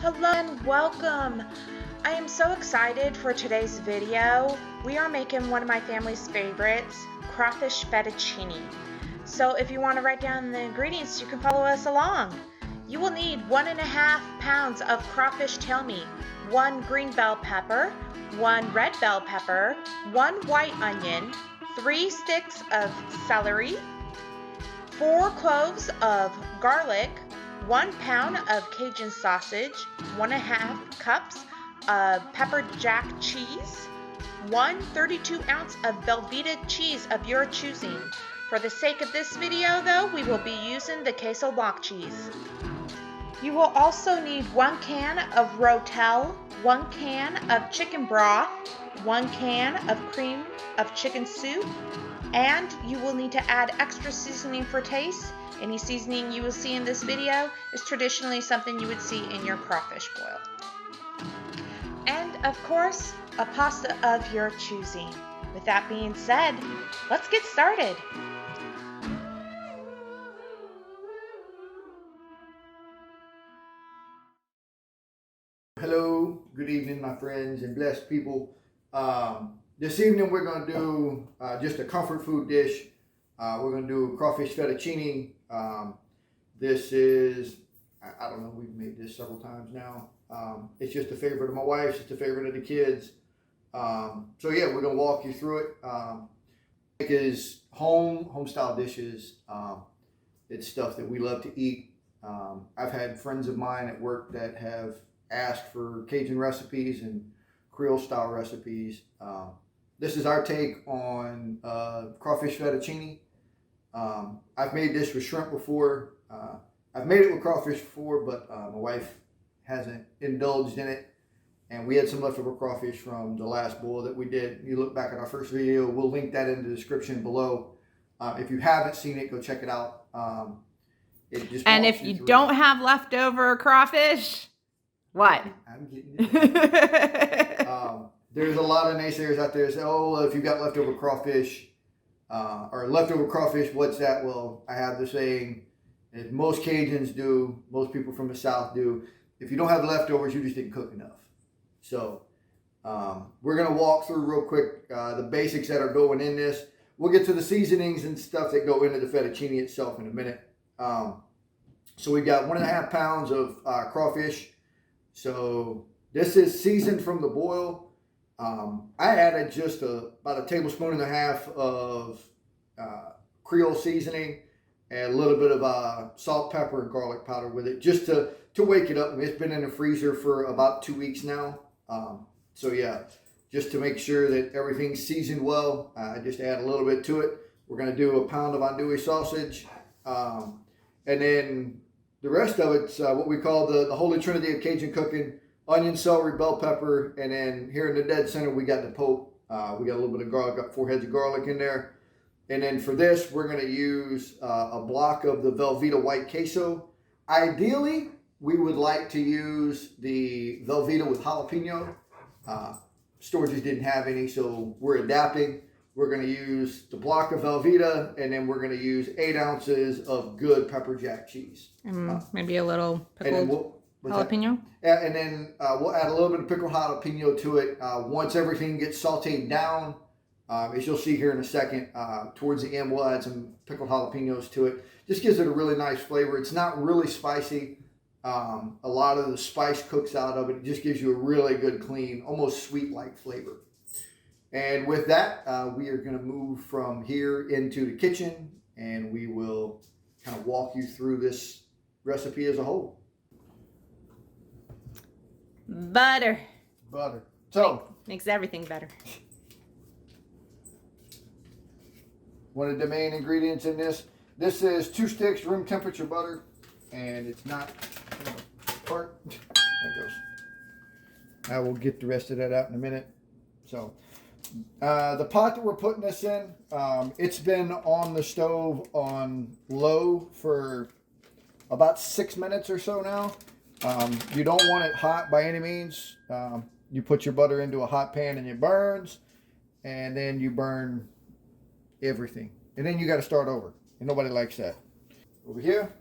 Hello and welcome. I am so excited for today's video. We are making one of my family's favorites, Crawfish Fettuccine. So if you want to write down the ingredients, you can follow us along. You will need 1.5 pounds of crawfish tail meat, 1 green bell pepper, 1 red bell pepper, 1 white onion, 3 sticks of celery, 4 cloves of garlic, 1 pound of Cajun sausage, 1.5 cups of pepper jack cheese, 1 32-ounce of Velveeta cheese of your choosing. For the sake of this video though, we will be using the queso block cheese. You will also need 1 can of Rotel, 1 can of chicken broth, 1 can of cream of chicken soup, and you will need to add extra seasoning for taste. Any seasoning you will see in this video is traditionally something you would see in your crawfish boil. And of course, a pasta of your choosing. With that being said, let's get started. Hello, good evening, my friends and blessed people. This evening we're going to do just a comfort food dish. We're going to do crawfish fettuccine. This is, I don't know, we've made this several times now. It's just a favorite of my wife's, it's a favorite of the kids. So yeah, we're going to walk you through it. It is home style dishes. It's stuff that we love to eat. I've had friends of mine at work that have asked for Cajun recipes and Creole style recipes. This is our take on crawfish fettuccine. I've made this with shrimp before. I've made it with crawfish before, but my wife hasn't indulged in it. And we had some leftover crawfish from the last boil that we did. You look back at our first video, we'll link that in the description below. If you haven't seen it, go check it out. And if you don't have leftover crawfish, what? I'm getting it. There's a lot of naysayers out there that say, oh, if you've got leftover crawfish, or leftover crawfish, what's that? Well, I have the saying, as most Cajuns do, most people from the South do, if you don't have leftovers, you just didn't cook enough. So we're going to walk through real quick the basics that are going in this. We'll get to the seasonings and stuff that go into the fettuccine itself in a minute. So we've got 1.5 pounds of crawfish. So this is seasoned from the boil. I added just about 1.5 tablespoons of Creole seasoning and a little bit of salt, pepper, and garlic powder with it, just to wake it up. I mean, it's been in the freezer for about 2 weeks now. So yeah, just to make sure that everything's seasoned well, I just add a little bit to it. We're going to do 1 pound of andouille sausage. And then the rest of it's what we call the holy trinity of Cajun cooking: onion, celery, bell pepper, and then here in the dead center we got the poke. We got a little bit of garlic, got 4 heads of garlic in there. And then for this, we're going to use a block of the Velveeta white queso. Ideally, we would like to use the Velveeta with jalapeno. Stores just didn't have any, so we're adapting. We're going to use the block of Velveeta, and then we're going to use 8 ounces of good pepper jack cheese. Maybe a little pickled jalapeno. And then we'll add a little bit of pickled jalapeno to it. Once everything gets sauteed down, as you'll see here in a second, towards the end we'll add some pickled jalapenos to it. Just gives it a really nice flavor. It's not really spicy. A lot of the spice cooks out of it. It just gives you a really good, clean, almost sweet-like flavor. And with that, we are going to move from here into the kitchen, and we will kind of walk you through this recipe as a whole. Butter. So Makes everything better. one of the main ingredients in this is 2 sticks room temperature butter, and it's not part. There it goes. I will get the rest of that out in a minute. So the pot that we're putting this in, it's been on the stove on low for about 6 minutes or so now. You don't want it hot by any means. You put your butter into a hot pan and it burns, and then you burn everything, and then you got to start over, and nobody likes that. Over here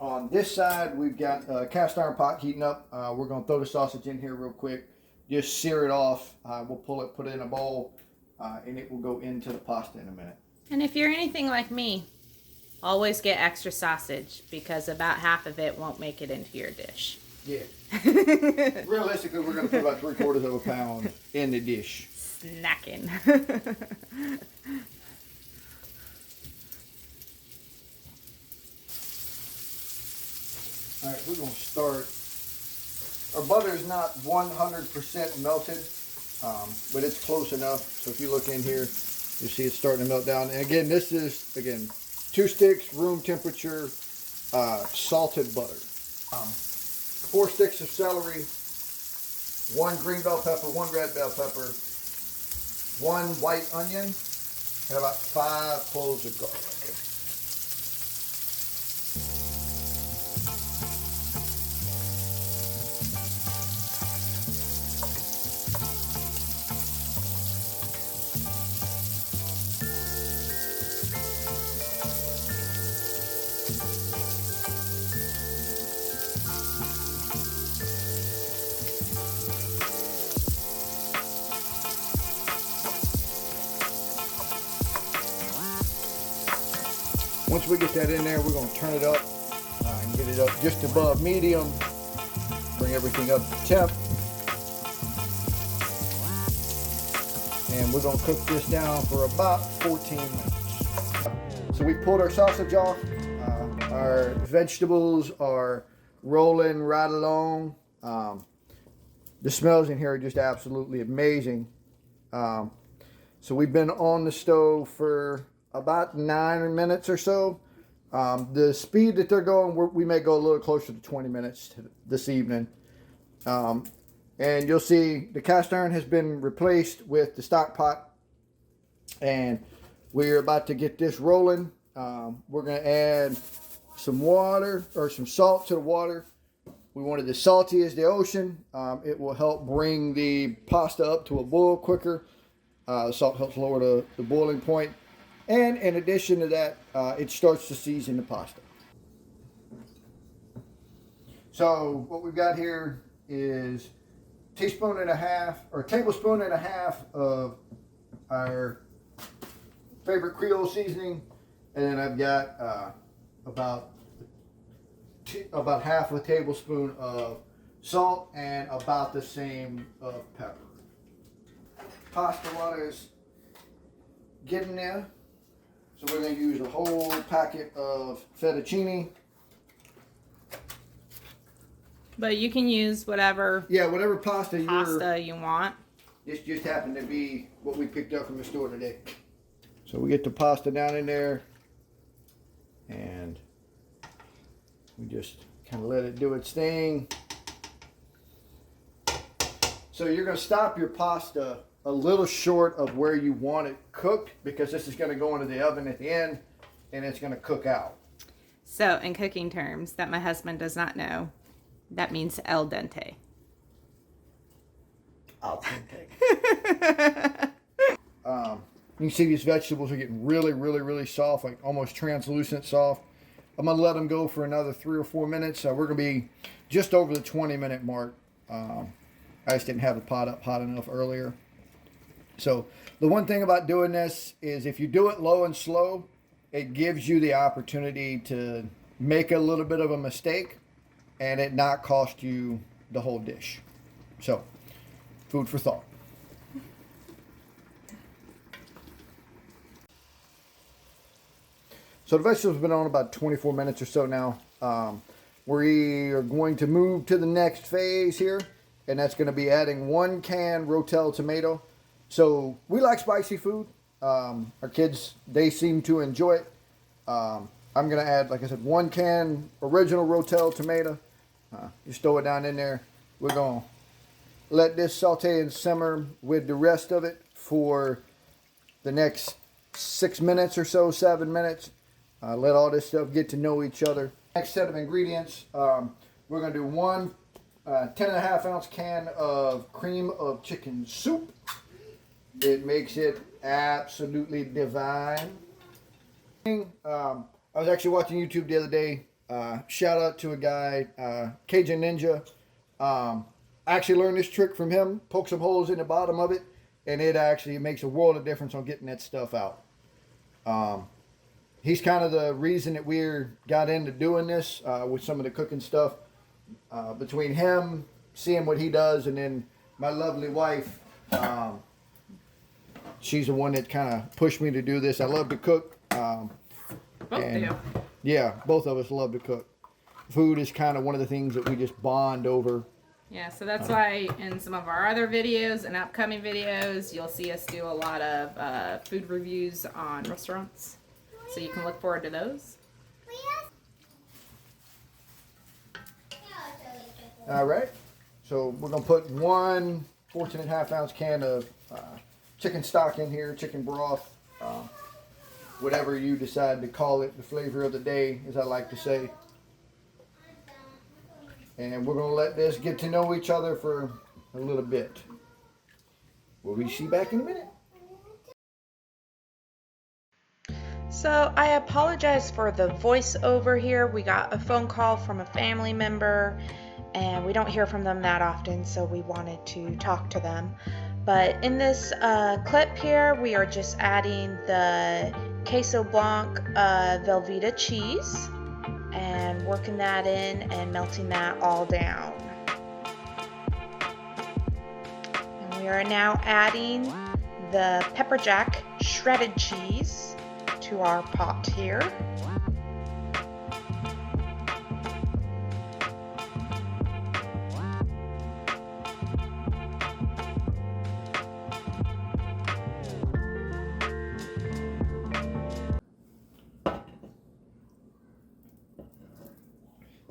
On this side, we've got a cast iron pot heating up. We're going to throw the sausage in here real quick. Just sear it off. We'll pull it, put it in a bowl, and it will go into the pasta in a minute. And if you're anything like me, always get extra sausage because about half of it won't make it into your dish. Yeah. Realistically, we're going to put about 3/4 of a pound in the dish. Snacking. All right, we're going to start. Our butter is not 100% melted, but it's close enough. So if you look in here, you see it's starting to melt down. And again, this is, 2 sticks, room temperature, salted butter. 4 sticks of celery, 1 green bell pepper, 1 red bell pepper, 1 white onion, and about 5 cloves of garlic. Once we get that in there, we're going to turn it up and get it up just above medium. Bring everything up to temp. And we're going to cook this down for about 14 minutes. So we pulled our sausage off. Our vegetables are rolling right along. The smells in here are just absolutely amazing. So we've been on the stove for about 9 minutes or so. The speed that they're going, we may go a little closer to 20 minutes this evening. And you'll see the cast iron has been replaced with the stock pot. And we're about to get this rolling. We're going to add some water or some salt to the water. We want it as salty as the ocean. It will help bring the pasta up to a boil quicker. The salt helps lower the boiling point. And in addition to that, it starts to season the pasta. So what we've got here is tablespoon and a half of our favorite Creole seasoning, and then I've got about half a tablespoon of salt and about the same of pepper. Pasta water's getting there. So we're going to use a whole packet of fettuccine. But you can use whatever pasta you want. This just happened to be what we picked up from the store today. So we get the pasta down in there and we just kind of let it do its thing. So you're going to stop your pasta a little short of where you want it cooked because this is going to go into the oven at the end and it's going to cook out. So in cooking terms that my husband does not know, that means al dente. Al dente. You can see these vegetables are getting really, really, really soft, like almost translucent soft. I'm going to let them go for another 3 or 4 minutes. We're going to be just over the 20-minute mark. I just didn't have the pot up hot enough earlier. So the one thing about doing this is if you do it low and slow, it gives you the opportunity to make a little bit of a mistake and it not cost you the whole dish. So, food for thought. So the vegetables have been on about 24 minutes or so now. We are going to move to the next phase here, and that's going to be adding 1 can Rotel tomato. So we like spicy food. Our kids, they seem to enjoy it. I'm going to add, like I said, 1 can original Rotel tomato. Just throw it down in there. We're going to let this saute and simmer with the rest of it for the next 6 minutes or so, 7 minutes. Let all this stuff get to know each other. Next set of ingredients, we're going to do 1 10.5 ounce can of cream of chicken soup. It makes it absolutely divine. I was actually watching YouTube the other day. Shout out to a guy, Cajun Ninja. I actually learned this trick from him. Poke some holes in the bottom of it, and it actually makes a world of difference on getting that stuff out. He's kind of the reason that we got into doing this with some of the cooking stuff. Between him, seeing what he does, and then my lovely wife, she's the one that kind of pushed me to do this. I love to cook. Both do. Yeah, both of us love to cook. Food is kind of one of the things that we just bond over. Yeah, so that's why in some of our other videos and upcoming videos, you'll see us do a lot of food reviews on restaurants. So you can look forward to those. All right. So we're going to put 1 14.5 ounce can of chicken stock in here, chicken broth, whatever you decide to call it, the flavor of the day, as I like to say. And we're going to let this get to know each other for a little bit. We'll be back in a minute. So I apologize for the voiceover here. We got a phone call from a family member and we don't hear from them that often, so we wanted to talk to them. But in this clip here, we are just adding the queso blanc Velveeta cheese and working that in and melting that all down. And we are now adding the pepper jack shredded cheese to our pot here.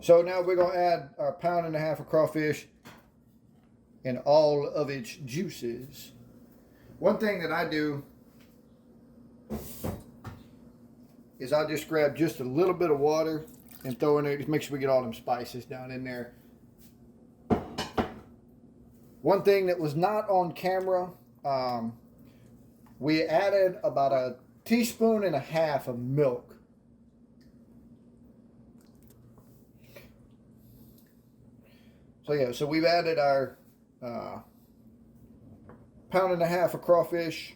So now we're going to add our 1.5 pounds of crawfish and all of its juices. One thing that I do is I'll just grab just a little bit of water and throw in there. Just make sure we get all them spices down in there. One thing that was not on camera, we added about 1.5 teaspoons of milk. So yeah, so we've added our 1.5 pounds of crawfish,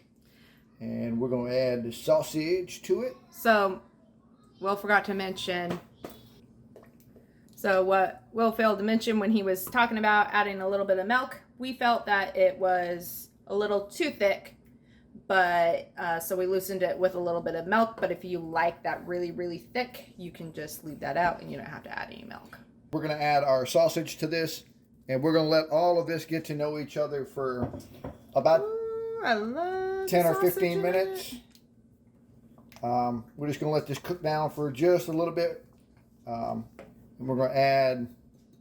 and we're going to add the sausage to it. So, Will forgot to mention, so what Will failed to mention when he was talking about adding a little bit of milk, we felt that it was a little too thick, but so we loosened it with a little bit of milk. But if you like that really, really thick, you can just leave that out and you don't have to add any milk. We're going to add our sausage to this, and we're going to let all of this get to know each other for about 10 or 15 minutes. We're just going to let this cook down for just a little bit. And we're going to add...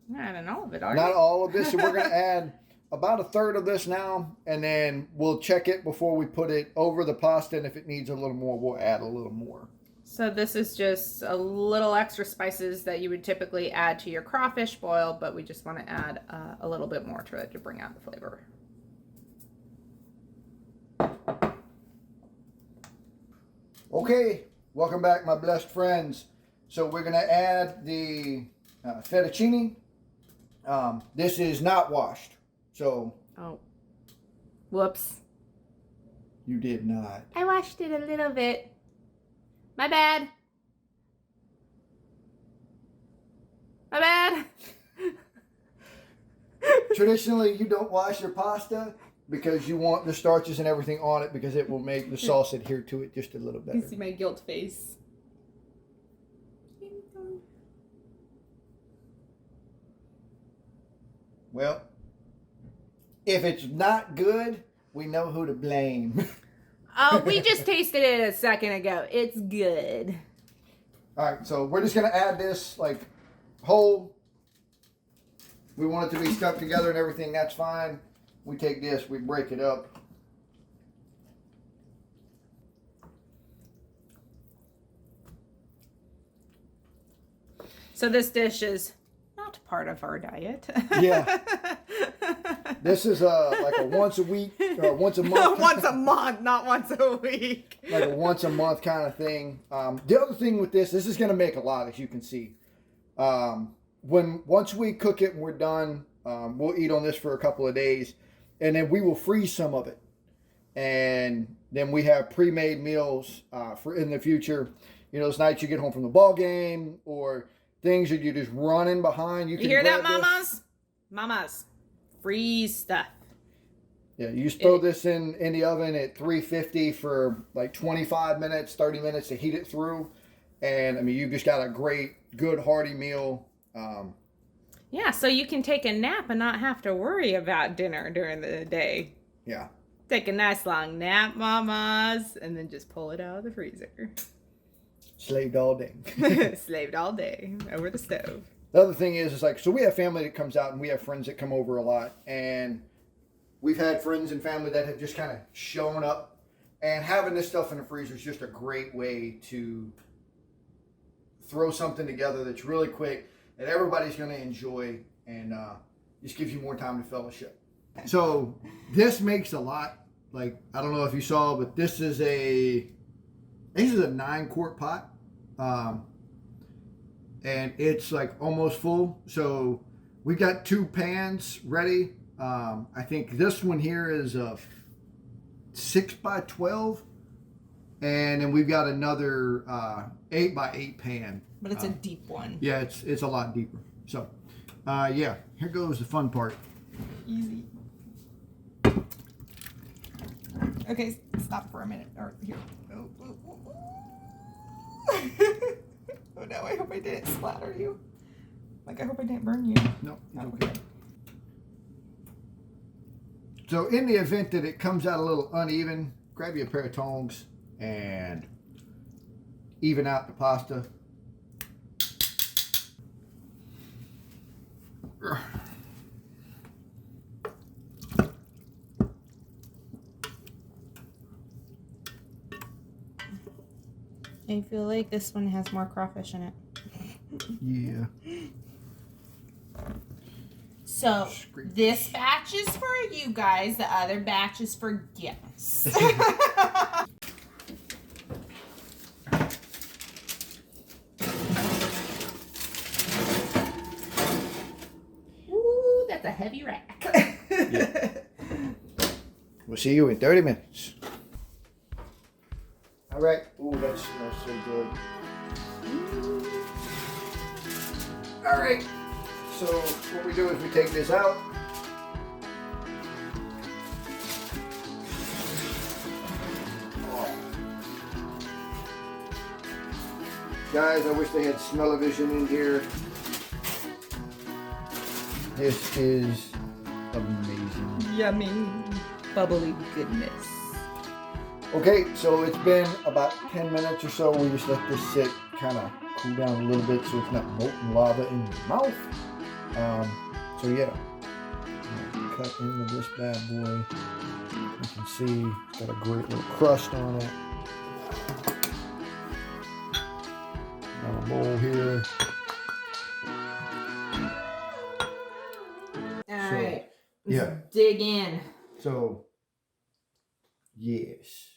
Not adding all of it, are you? Not all of this. So we're going to add about 1/3 of this now, and then we'll check it before we put it over the pasta, and if it needs a little more, we'll add a little more. So this is just a little extra spices that you would typically add to your crawfish boil, but we just want to add a little bit more to it to bring out the flavor. Okay, welcome back, my blessed friends. So we're going to add the fettuccine. This is not washed, so... Oh, whoops. You did not. I washed it a little bit. My bad. My bad. Traditionally, you don't wash your pasta because you want the starches and everything on it because it will make the sauce adhere to it just a little better. You see my guilt face. Well, if it's not good, we know who to blame. Oh, we just tasted it a second ago. It's good. All right, so we're just going to add this like whole. We want it to be stuck together and everything. That's fine. We take this, we break it up. So this dish is not part of our diet. Yeah. This is like a once a week or once a month. Once a month, not once a week. Like a once a month kind of thing. The other thing with this is going to make a lot, as you can see. Once we cook it and we're done, we'll eat on this for a couple of days, and then we will freeze some of it, and then we have pre-made meals for in the future. You know, those nights you get home from the ball game or things that you're just running behind. You hear that, mamas? Mamas, freeze stuff. Yeah, you just throw this in the oven at 350 for like 25 minutes, 30 minutes to heat it through. And I mean, you've just got a great, good, hearty meal. Yeah, so you can take a nap and not have to worry about dinner during the day. Yeah. Take a nice long nap, mamas, and then just pull it out of the freezer. Slaved all day. Slaved all day over the stove. The other thing is like, so we have family that comes out and we have friends that come over a lot. And we've had friends and family that have just kind of shown up. And having this stuff in the freezer is just a great way to throw something together that's really quick, that everybody's going to enjoy, and just gives you more time to fellowship. So this makes a lot. Like, I don't know if you saw, but this is a 9-quart pot. And it's like almost full. So we got 2 pans ready. I think this one here is a 6 by 12. And then we've got another 8 by 8 pan. But it's a deep one. Yeah, it's a lot deeper. So, yeah, here goes the fun part. Easy. Okay, stop for a minute. Or here. Oh no, I hope I didn't splatter you. Like, I hope I didn't burn you. No, okay. So in the event that it comes out a little uneven, grab you a pair of tongs and even out the pasta. I feel like this one has more crawfish in it. Yeah. So this batch is for you guys. The other batch is for guests. Ooh, that's a heavy rack. Yeah. We'll see you in 30 minutes. All right. Ooh, that smells so good. All right. So what we do is we take this out. Oh. Guys, I wish they had smell-o-vision in here. This is amazing. Yummy, bubbly goodness. Okay, so it's been about 10 minutes or so. We just let this sit, kind of cool down a little bit so it's not molten lava in your mouth. So yeah, cut into this bad boy. You can see it's got a great little crust on it. Got a bowl here. All right, yeah. Dig in. So, yes.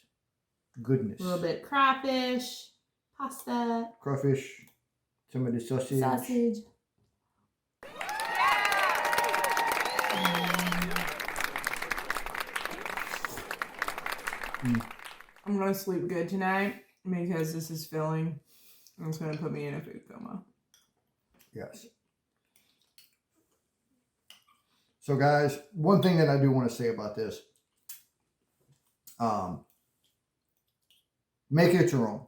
Goodness. A little bit of crawfish, pasta. Crawfish, some of the sausage. I'm going to sleep good tonight because this is filling. And it's going to put me in a food coma. Yes. So guys, one thing that I do want to say about this, make it your own.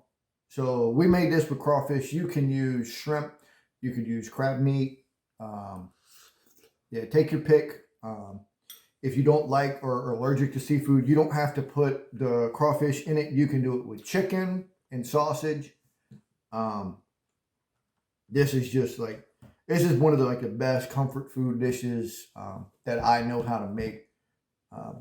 So we made this with crawfish. You can use shrimp. You could use crab meat. Yeah, take your pick. If you don't like or are allergic to seafood, you don't have to put the crawfish in it. You can do it with chicken and sausage. This is just like, this is one of the best comfort food dishes that I know how to make.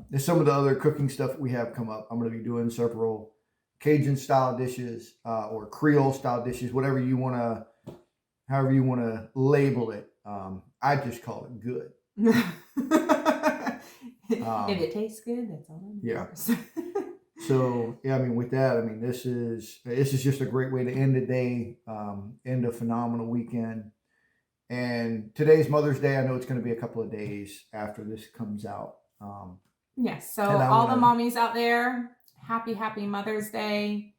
There's some of the other cooking stuff we have come up. I'm going to be doing several Cajun style dishes or Creole style dishes, whatever you want to, however you want to label it. I just call it good. If it tastes good, that's all that matters. Yeah. So yeah, I mean, with that, I mean, this is just a great way to end the day, end a phenomenal weekend. And today's Mother's Day. I know it's going to be a couple of days after this comes out. Yes. So And I all the wanna- mommies out there, happy Mother's Day.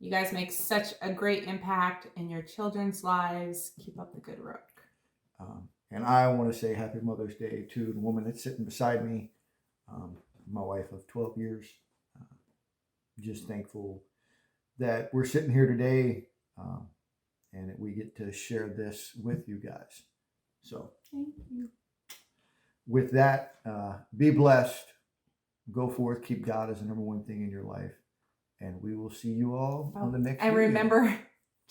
You guys make such a great impact in your children's lives. Keep up the good work. And I want to say happy Mother's Day to the woman that's sitting beside me, my wife of 12 years. Just thankful that we're sitting here today and that we get to share this with you guys. So Thank you. with that, be blessed. Go forth. Keep God as the number one thing in your life. And we will see you all on the next And video. remember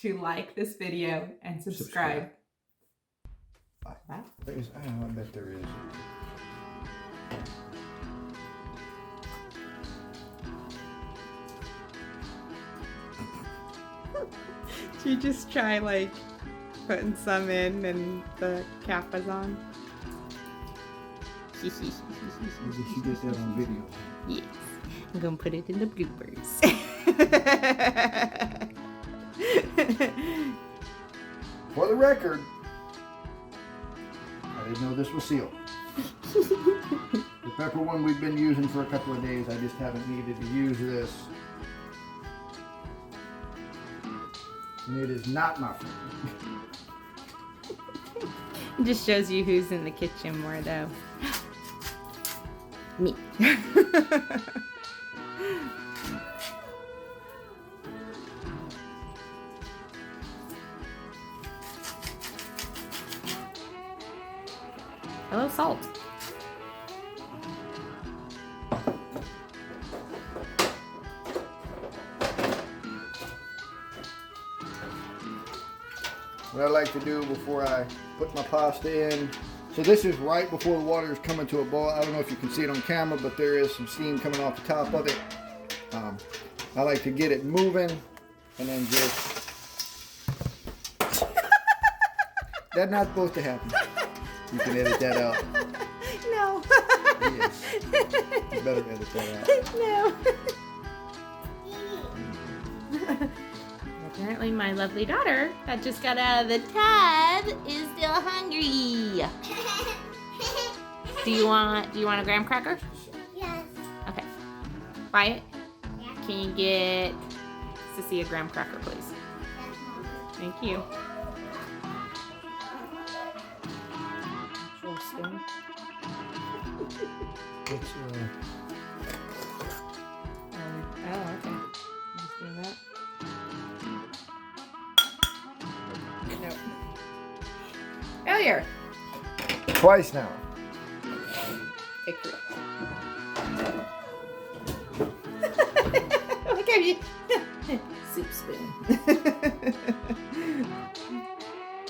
to like this video and subscribe. Bye. Bye. I bet there is. Did you just try like putting some in and the cap was on? Maybe she gets that on video. Yes. I'm gonna put it in the bloopers. For the record, I didn't know this was sealed. The pepper one we've been using for a couple of days. I just haven't needed to use this. And it is not my friend. It just shows you who's in the kitchen more though. Me. Hello, salt. What I like to do before I put my pasta in. So this is right before the water is coming to a boil. I don't know if you can see it on camera, but there is some steam coming off the top of it. I like to get it moving and then just... That's not supposed to happen. You can edit that out. No. Yes. You better edit that out. No. Apparently my lovely daughter that just got out of the tub is still hungry. Do you want a graham cracker? Yes. Okay. Buy it. Yeah. Can you get Sissy a graham cracker, please? That's Mom. Thank you. It's, Oh, okay. Just do that. Nope. Failure. twice now. Hickory. Look at you. Soup spoon.